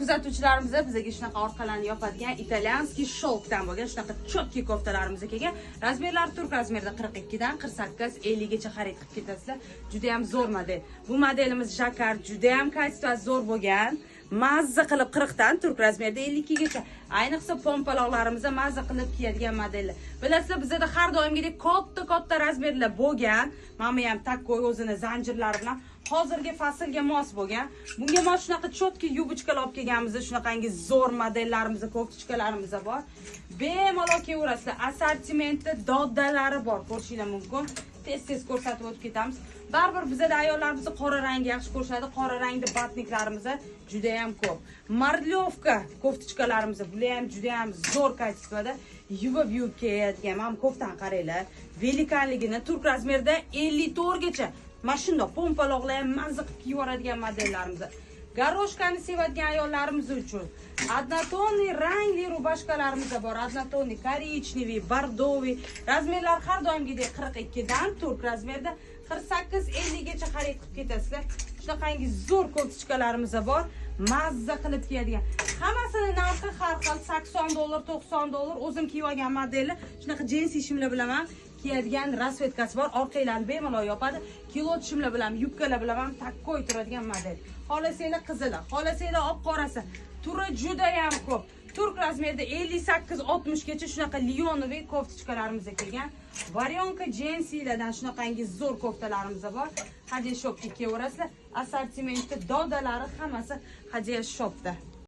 kuzatuvchilarimiz bizga shunaqa orqalarni yopadigan italyanskiy sholkdan bo'lgan shunaqa chotki koftalarimiz kelgan. Razmerlar turk razmerda 42 dan 48 50 gacha xarid qilib ketasizlar. Juda ham zo'r model. Bu modelimiz jakard, juda ham kayfiyati zo'r bo'lgan. Mazza qilib 40 dan turk razmerda 52 gacha. Ayniqsa pompaloqlarimizda mazza qilib kiyadigan modellar. Bilasizlar, bizda har doimgidek katta razmerlar bo'lgan. Mana bu ham takkoy o'zini zanjirlari bilan hozirgi faslga mos bo'lgan. Bunga mos shunaqa chotki yubochkalar olib kelganmiz, shunaqangi zo'r modellarimiz, koftichkalarimiz bor. Bemalol kiyverasizlar. Assortimentda doddalari bor, ko'rishingiz mumkin. Tez ko'rsatib o'tib ketamiz. Baribir bizda ayollarimiz qora rangni yaxshi ko'rishadi. Qora rangda batniklarimiz juda ham ko'p. Marlyovka koftichkalarimiz, bular ham juda ham zo'r kayfiyatda yuvib kiyadigan. Mana koftani qaranglar. Velikanligini turk razmerda 54 gacha. Mana shunday pompaloqlar ham mazza qilib kiyib yuboradigan modellarimiz. Garoshkani sevadigan ayollarimiz uchun однотонный rangli rubashkalarimiz bor. Однотонный, korичневый, bordoviy. Razmerlar har doimgidek 42 dan turk razmerda 48-50 gacha xarid qilib ketasizlar. Shunaqangi zo'r koftichkalarimiz bor. Mazza qilib kiyadigan. Hammasini narxi har xil, $80, $90. O'zim kiyib olgan modelni shunaqa jinsi shimlar bilaman. Kiyadigan rasvetkasi bor. Orqalarini bemalol yopadi. Kilo shimlar bilan, yubkalar bilan ham takkoy turadigan model. Xolasanglar qizili, xolasanglar oq qorasi. Turi juda ham ko'p. Turk razmerda 58-60 gacha shunaqa lionoviy koftichkalarimiz kelgan. Varyonka jinsilardan shunaqangi zo'r koftalarimiz bor. Hadiya shopga kelaverasizlar. Assortimentda dodalari hammasi Hadiya shopda.